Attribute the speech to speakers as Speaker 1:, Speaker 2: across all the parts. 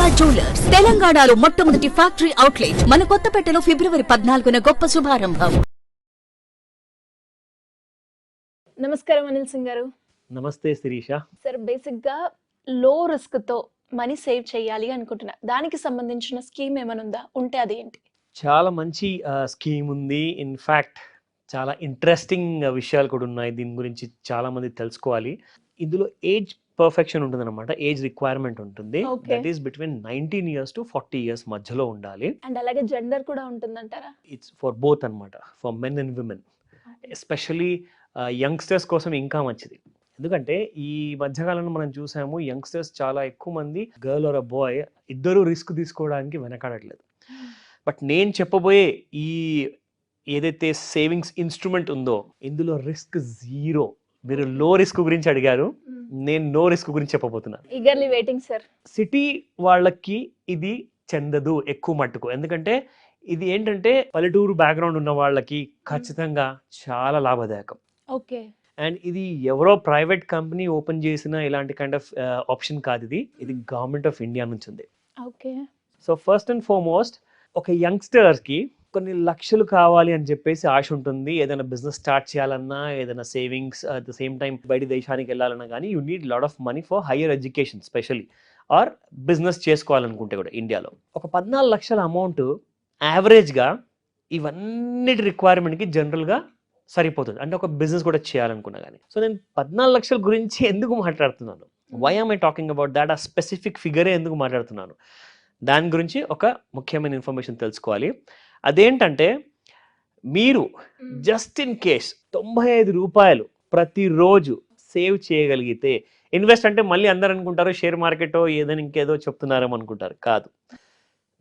Speaker 1: Durga jewellers తెలంగాణలో మొట్టమొదటి factory outlet మన కొత్తపేటలో ఫిబ్రవరి 14న గొప్ప శుభారంభం.
Speaker 2: నమస్కారం అనిల్ సింగ్ గారు.
Speaker 3: నమస్తే శిరీష.
Speaker 2: సార్, బేసిక్ గా లో రిస్క్ తో మనీ సేవ్ చేయాలి అనుకుంటున్నా, దానికి సంబంధించిన స్కీమ్ ఏమైనా ఉందా? ఉంటే అది ఏంటి?
Speaker 3: చాలా మంచి స్కీమ్ ఉంది. ఇన్ఫ్యాక్ట్ చాలా ఇంట్రెస్టింగ్ విషయాలు కూడా ఉన్నాయి. దీని గురించి చాలా మంది తెలుసుకోవాలి. ఇందులో ఏజ్ పర్ఫెక్షన్ ఉంటుంది అనమాట. ఏజ్ రిక్వైర్మెంట్ ఉంటుంది. That is between 19 years to 40 years మధ్యలో ఉండాలి.
Speaker 2: అండ్ అలాగే జెండర్ కూడా ఉంటుందంటారా?
Speaker 3: ఇట్స్ ఫర్ బోత్ అనమాట, for men and women. Especially youngsters కోసం ఇంకా మంచిది. ఎందుకంటే ఈ మధ్యకాలంలో మనం చూసాము, యంగ్స్టర్స్ చాలా ఎక్కువ మంది గర్ల్ ఆర్ అ బాయ్ ఇద్దరు రిస్క్ తీసుకోవడానికి వెనకాడట్లేదు. బట్ నేను చెప్పబోయే ఈ ఏదైతే సేవింగ్స్ ఇన్స్ట్రుమెంట్ ఉందో ఇందులో రిస్క్ జీరో. మీరు లో రిస్క్ గురించి అడిగారు, నేను నో రిస్క్ గురించి చెప్పబోతున్నాను.
Speaker 2: Eagerly waiting sir.
Speaker 3: సిటీ వాళ్ళకి ఇది చెందదు ఎక్కువ మట్టుకు. ఎందుకంటే ఇది ఏంటంటే పల్లెటూరు బ్యాక్గ్రౌండ్ ఉన్న వాళ్ళకి ఖచ్చితంగా చాలా లాభదాయకం.
Speaker 2: ఓకే.
Speaker 3: అండ్ ఇది ఎవరో ప్రైవేట్ కంపెనీ ఓపెన్ చేసిన ఇలాంటి కైండ్ ఆఫ్ ఆప్షన్ కాదు. ఇది గవర్నమెంట్ ఆఫ్ ఇండియా నుంచి ఉంది.
Speaker 2: Okay.
Speaker 3: So first and foremost ఒక యంగ్స్టర్కి కొన్ని లక్షలు కావాలి అని చెప్పేసి ఆశ ఉంటుంది. ఏదైనా బిజినెస్ స్టార్ట్ చేయాలన్నా, ఏదైనా savings, at the same time బయట దేశానికి వెళ్ళాలన్నా కానీ you need lot of money for higher education specially, or business చేసుకోవాలనుకుంటే కూడా ఇండియాలో. ఒక 14 లక్షల అమౌంట్ యావరేజ్గా ఇవన్నిటి రిక్వైర్మెంట్కి జనరల్గా సరిపోతుంది. అంటే ఒక బిజినెస్ కూడా చేయాలనుకున్నా కానీ. సో నేను 14 లక్షల గురించి ఎందుకు మాట్లాడుతున్నాను, why am I talking about that, ఆ స్పెసిఫిక్ ఫిగరే ఎందుకు మాట్లాడుతున్నాను, దాని గురించి ఒక ముఖ్యమైన ఇన్ఫర్మేషన్ తెలుసుకోవాలి. అదేంటంటే మీరు జస్ట్ ఇన్ కేస్ 95 రూపాయలు ప్రతిరోజు సేవ్ చేయగలిగితే, ఇన్వెస్ట్ అంటే మళ్ళీ అందరు అనుకుంటారు షేర్ మార్కెటో ఏదైనా ఇంకేదో చెప్తున్నారేమో అనుకుంటారు. కాదు,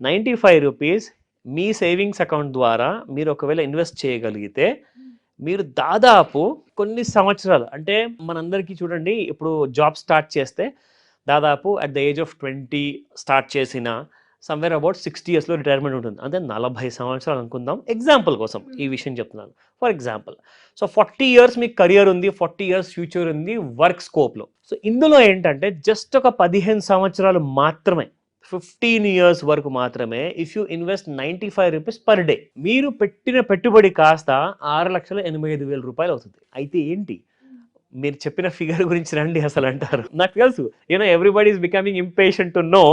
Speaker 3: 95 రూపీస్ మీ సేవింగ్స్ అకౌంట్ ద్వారా మీరు ఒకవేళ ఇన్వెస్ట్ చేయగలిగితే మీరు దాదాపు కొన్ని సంవత్సరాలు, అంటే మనందరికీ చూడండి, ఇప్పుడు జాబ్ స్టార్ట్ చేస్తే దాదాపు at the age of 20 start చేసిన సమ్వేర్ అబౌట్ 60 yearsలో రిటైర్మెంట్ ఉంటుంది. అంటే 40 సంవత్సరాలు అనుకుందాం, ఎగ్జాంపుల్ కోసం ఈ విషయం చెప్తున్నాను. ఫర్ ఎగ్జాంపుల్, సో 40 years మీకు కెరియర్ ఉంది, 40 years ఫ్యూచర్ ఉంది వర్క్ స్కోప్లో. సో ఇందులో ఏంటంటే జస్ట్ ఒక 15 సంవత్సరాలు మాత్రమే, 15 years వరకు మాత్రమే, if you invest 95 rupees per day, మీరు పెట్టిన పెట్టుబడి కాస్త 6,85,000 రూపాయలు అవుతుంది. అయితే ఏంటి, మీరు చెప్పిన ఫిగర్ గురించి రండి అసలు అంటారు. నాకు తెలుసు, everybody is becoming impatient to know.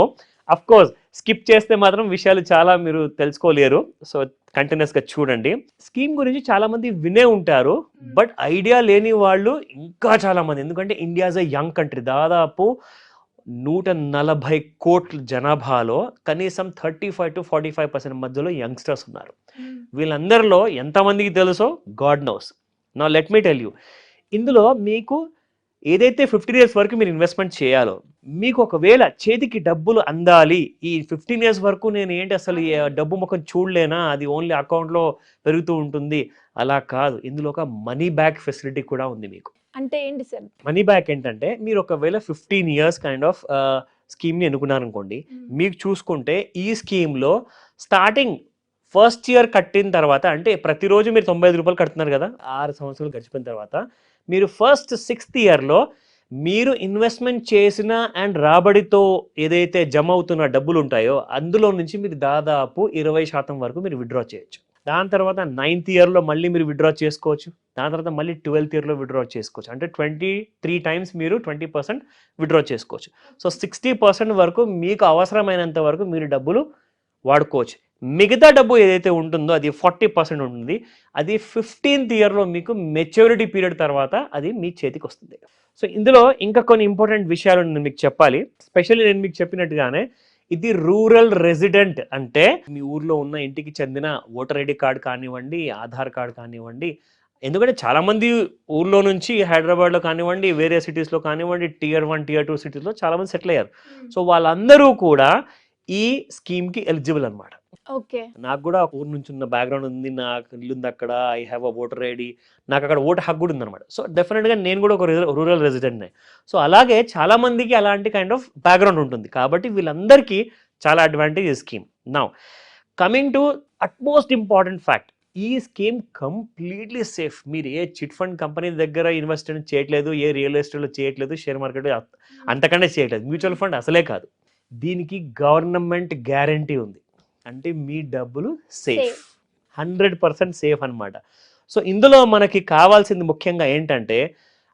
Speaker 3: Of course skip చేస్తే మాత్రం విషయాలు చాలా మీరు తెలుసుకోలేరు. సో కంటిన్యూస్గా చూడండి. స్కీమ్ గురించి చాలా మంది వినే ఉంటారు, బట్ ఐడియా లేని వాళ్ళు ఇంకా చాలా మంది. ఎందుకంటే India is a young country. దాదాపు 140 కోట్ల జనాభాలో కనీసం 35 to 45% మధ్యలో యంగ్స్టర్స్ ఉన్నారు. వీళ్ళందరిలో ఎంతమందికి తెలుసో God knows. Now let me tell you, ఇందులో మీకు ఏదైతే 15 years వరకు మీరు ఇన్వెస్ట్మెంట్ చేయాలో, మీకు ఒకవేళ చేతికి డబ్బులు అందాలి, ఈ 15 years వరకు నేను ఏంటి అసలు డబ్బు ముఖం చూడలేనా, అది ఓన్లీ అకౌంట్లో పెరుగుతూ ఉంటుంది, అలా కాదు. ఇందులో ఒక మనీ బ్యాక్ ఫెసిలిటీ కూడా ఉంది మీకు.
Speaker 2: అంటే ఏంటి సార్
Speaker 3: మనీ బ్యాక్? ఏంటంటే మీరు ఒకవేళ 15 years కైండ్ ఆఫ్ స్కీమ్ని ఎన్నుకున్నారనుకోండి, మీకు చూసుకుంటే ఈ స్కీమ్లో స్టార్టింగ్ ఫస్ట్ ఇయర్ కట్టిన తర్వాత, అంటే ప్రతిరోజు మీరు 95 రూపాయలు కడుతున్నారు కదా, 6 సంవత్సరాలు గడిచిపోయిన తర్వాత మీరు ఫస్ట్ 6th yearలో మీరు ఇన్వెస్ట్మెంట్ చేసిన అండ్ రాబడితో ఏదైతే జమ అవుతున్న డబ్బులు ఉంటాయో అందులో నుంచి మీరు దాదాపు 20% వరకు మీరు విత్డ్రా చేయొచ్చు. దాని తర్వాత 9th yearలో మళ్ళీ మీరు విత్డ్రా చేసుకోవచ్చు. దాని తర్వాత మళ్ళీ 12th yearలో విత్డ్రా చేసుకోవచ్చు. అంటే 23 times మీరు 20% విత్డ్రా చేసుకోవచ్చు. సో 60% వరకు మీకు అవసరమైనంత వరకు మీరు డబ్బులు వాడుకోవచ్చు. మిగతా డబ్బు ఏదైతే ఉంటుందో అది 40% ఉంటుంది. అది 15th yearలో మీకు మెచ్యూరిటీ పీరియడ్ తర్వాత అది మీ చేతికి వస్తుంది. సో ఇందులో ఇంకా కొన్ని ఇంపార్టెంట్ విషయాలు నేను మీకు చెప్పాలి. స్పెషల్లీ నేను మీకు చెప్పినట్టుగానే ఇది రూరల్ రెసిడెంట్, అంటే మీ ఊర్లో ఉన్న ఇంటికి చెందిన ఓటర్ ఐడి కార్డ్ కానివ్వండి, ఆధార్ కార్డ్ కానివ్వండి. ఎందుకంటే చాలామంది ఊర్లో నుంచి హైదరాబాద్లో కానివ్వండి, వేరే సిటీస్లో కానివ్వండి, Tier 1, Tier 2 సిటీస్లో చాలామంది సెటిల్ అయ్యారు. సో వాళ్ళందరూ కూడా ఈ స్కీమ్కి ఎలిజిబుల్ అనమాట.
Speaker 2: ఓకే.
Speaker 3: నాకు కూడా ఊరు నుంచి ఉన్న బ్యాక్గ్రౌండ్ ఉంది, నాకు ఇల్లు ఉంది అక్కడ, I have a voter ID, నాకు అక్కడ ఓటు హక్కు కూడా ఉందన్నమాట. సో డెఫినెట్గా నేను కూడా ఒక రూరల్ రెసిడెంట్నే. సో అలాగే చాలామందికి అలాంటి కైండ్ ఆఫ్ బ్యాక్గ్రౌండ్ ఉంటుంది. కాబట్టి వీళ్ళందరికీ చాలా అడ్వాంటేజ్ ఈ scheme. Now coming to utmost important fact, ఈ స్కీమ్ కంప్లీట్లీ సేఫ్. మీరు ఏ చిట్ ఫండ్ కంపెనీ దగ్గర ఇన్వెస్ట్మెంట్ చేయట్లేదు, ఏ రియల్ ఎస్టేట్లో చేయట్లేదు, షేర్ మార్కెట్ అంతకంటే చేయట్లేదు, మ్యూచువల్ ఫండ్ అసలే కాదు. దీనికి గవర్నమెంట్ గ్యారంటీ ఉంది. అంటే మీ డబ్బులు సేఫ్,
Speaker 2: Safe.
Speaker 3: 100% సేఫ్ అన్నమాట. సో ఇందులో మనకి కావాల్సింది ముఖ్యంగా ఏంటంటే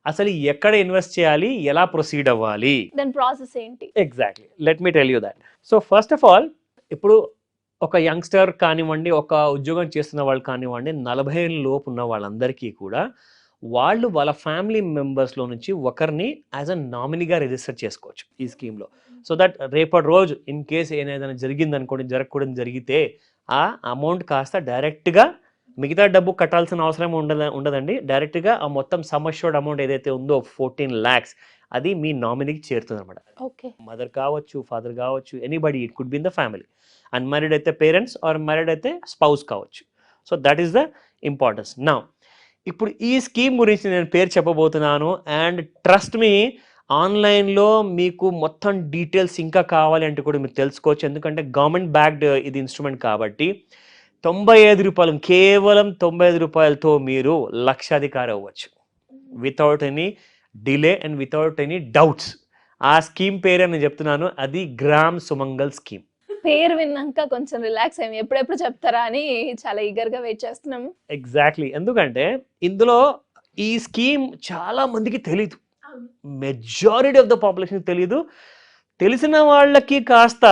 Speaker 3: అసలు ఎక్కడ ఇన్వెస్ట్ చేయాలి, ఎలా ప్రొసీడ్ అవ్వాలి.
Speaker 2: దాని ప్రాసెస్ ఏంటి?
Speaker 3: Exactly, let me tell you that. So first of all, ఇప్పుడు ఒక యంగ్స్టర్ కానివ్వండి, ఒక ఉద్యోగం చేస్తున్న వాళ్ళు కానివ్వండి, 40 ఏళ్ళ లోపు ఉన్న వాళ్ళందరికీ కూడా వాళ్ళు వాళ్ళ ఫ్యామిలీ మెంబర్స్లో నుంచి ఒకరిని యాజ్ అ నామినీగా రిజిస్టర్ చేసుకోవచ్చు ఈ స్కీమ్లో. సో దట్ రేపటి రోజు ఇన్ కేస్ ఏదైనా జరిగిందనుకోండి, జరగకూడదు జరిగితే ఆ అమౌంట్ కాస్త డైరెక్ట్గా మిగతా డబ్బు కట్టాల్సిన అవసరం ఉండదండి. డైరెక్ట్గా ఆ మొత్తం సమ్ అష్యూర్డ్ అమౌంట్ ఏదైతే ఉందో 14 lakhs అది మీ నామినీకి చేరుతుంది అనమాట.
Speaker 2: ఓకే.
Speaker 3: మదర్ కావచ్చు, ఫాదర్ కావచ్చు, anybody, it could be in the family. Unmarried అయితే పేరెంట్స్, ఆర్ మ్యారీడ్ అయితే స్పౌస్ కావచ్చు. So that is the importance. నా ఇప్పుడు ఈ స్కీమ్ గురించి నేను పేరు చెప్పబోతున్నాను. అండ్ ట్రస్ట్ మీ, ఆన్లైన్లో మీకు మొత్తం డీటెయిల్స్ ఇంకా కావాలి అంటే కూడా మీరు తెలుసుకోవచ్చు. ఎందుకంటే గవర్నమెంట్ బ్యాక్డ్ ఇది ఇన్స్ట్రుమెంట్ కాబట్టి 95 రూపాయలు, కేవలం 95 రూపాయలతో మీరు లక్షాధికారి అవ్వచ్చు without any delay and without any doubts. ఆ స్కీమ్ పేరే నేను చెప్తున్నాను, అది గ్రామ్ సుమంగల్ స్కీమ్.
Speaker 2: పేరు విన్నాక కొంచెం రిలాక్స్ అయ్యాము. ఎప్పుడెప్పుడు చెప్తారా అని చాలా ఈగర్ గా వెయిట్ చేస్తున్నాము.
Speaker 3: ఎగ్జాక్ట్లీ, ఎందుకంటే ఇందులో ఈ స్కీమ్ చాలా మందికి తెలీదు. మెజారిటీ ఆఫ్ ద పాపులేషన్ తెలీదు. తెలిసిన వాళ్ళకి కాస్త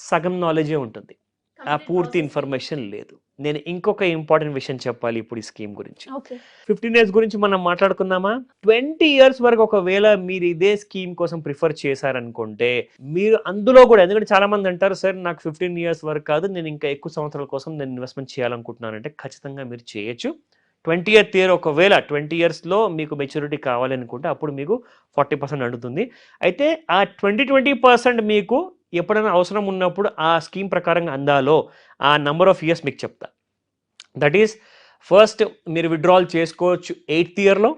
Speaker 3: సగం నాలెడ్జే ఉంటుంది, ఆ పూర్తి ఇన్ఫర్మేషన్ లేదు. నేను ఇంకొక ఇంపార్టెంట్ విషయం చెప్పాలి ఇప్పుడు ఈ స్కీమ్ గురించి.
Speaker 2: ఓకే.
Speaker 3: 15 years గురించి మనం మాట్లాడుకుందామా? 20 years వరకు ఒకవేళ మీరు ఇదే స్కీమ్ కోసం ప్రిఫర్ చేశారనుకుంటే మీరు అందులో కూడా, ఎందుకంటే చాలా మంది అంటారు సార్ నాకు 15 years వరకు కాదు, నేను ఇంకా ఎక్కువ సంవత్సరాల కోసం నేను ఇన్వెస్ట్మెంట్ చేయాలనుకుంటున్నానంటే ఖచ్చితంగా మీరు చేయొచ్చు. 20th year ఒకవేళ 20 yearsలో మీకు మెచ్యూరిటీ కావాలనుకుంటే అప్పుడు మీకు 40% అందుతుంది. అయితే ఆ 20% మీకు ఎప్పుడైనా అవసరం ఉన్నప్పుడు ఆ స్కీమ్ ప్రకారంగా అందాలో ఆ నెంబర్ ఆఫ్ ఇయర్స్ మీకు చెప్తా. దట్ ఈస్, ఫస్ట్ మీరు విత్డ్రాల్ చేసుకోవచ్చు 8th yearలో,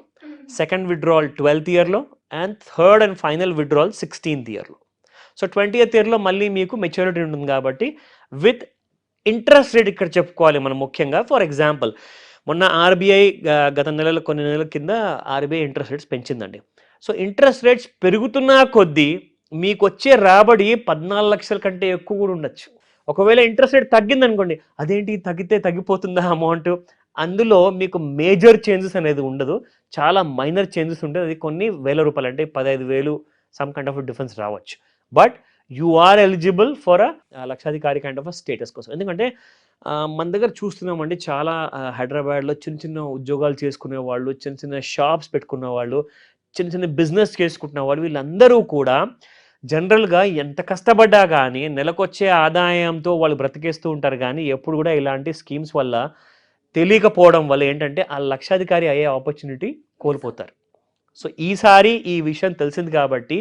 Speaker 3: సెకండ్ విత్డ్రాల్ 12th yearలో, and third and final withdrawal 16th yearలో. సో 20th yearలో మళ్ళీ మీకు మెచ్యూరిటీ ఉంటుంది కాబట్టి విత్ ఇంట్రెస్ట్ రేట్ ఇక్కడ చెప్పుకోవాలి మనం ముఖ్యంగా. ఫర్ ఎగ్జాంపుల్, మొన్న ఆర్బీఐ గత కొన్ని నెలల కింద ఆర్బీఐ ఇంట్రెస్ట్ రేట్స్ పెంచిందండి. సో ఇంట్రెస్ట్ రేట్స్ పెరుగుతున్నా కొద్దీ మీకు వచ్చే రాబడి 14 లక్షల కంటే ఎక్కువ కూడా ఉండొచ్చు. ఒకవేళ ఇంట్రెస్ట్ రేట్ తగ్గింది అనుకోండి, అదేంటి తగ్గిపోతుందా అమౌంట్, అందులో మీకు మేజర్ చేంజెస్ అనేది ఉండదు, చాలా మైనర్ చేంజెస్ ఉంటుంది. అది కొన్ని వేల రూపాయలు, అంటే 15,000 సమ్ కైండ్ ఆఫ్ డిఫరెన్స్ రావచ్చు. But you are eligible for a లక్షాధికారి కైండ్ ఆఫ్ అ స్టేటస్ కోసం. ఎందుకంటే మన దగ్గర చూస్తున్నామండి, చాలా హైదరాబాద్లో చిన్న చిన్న ఉద్యోగాలు చేసుకునే వాళ్ళు, చిన్న చిన్న షాప్స్ పెట్టుకున్న వాళ్ళు, చిన్న చిన్న బిజినెస్ చేసుకుంటున్న వాళ్ళు, వీళ్ళందరూ కూడా జనరల్గా ఎంత కష్టపడ్డా కానీ నెలకొచ్చే ఆదాయంతో వాళ్ళు బ్రతికేస్తూ ఉంటారు. కానీ ఎప్పుడు కూడా ఇలాంటి స్కీమ్స్ వల్ల తెలియకపోవడం వల్ల ఏంటంటే ఆ లక్షాధికారి అయ్యే ఆపర్చునిటీ కోల్పోతారు. సో ఈసారి ఈ విషయం తెలిసింది కాబట్టి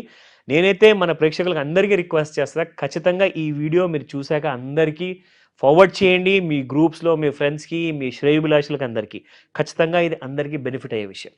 Speaker 3: నేనైతే మన ప్రేక్షకులకు అందరికీ రిక్వెస్ట్ చేస్తా, ఖచ్చితంగా ఈ వీడియో మీరు చూశాక అందరికీ ఫార్వర్డ్ చేయండి, మీ గ్రూప్స్లో, మీ ఫ్రెండ్స్కి, మీ శ్రేయోభిలాషులకు అందరికీ. ఖచ్చితంగా ఇది అందరికీ బెనిఫిట్ అయ్యే విషయం.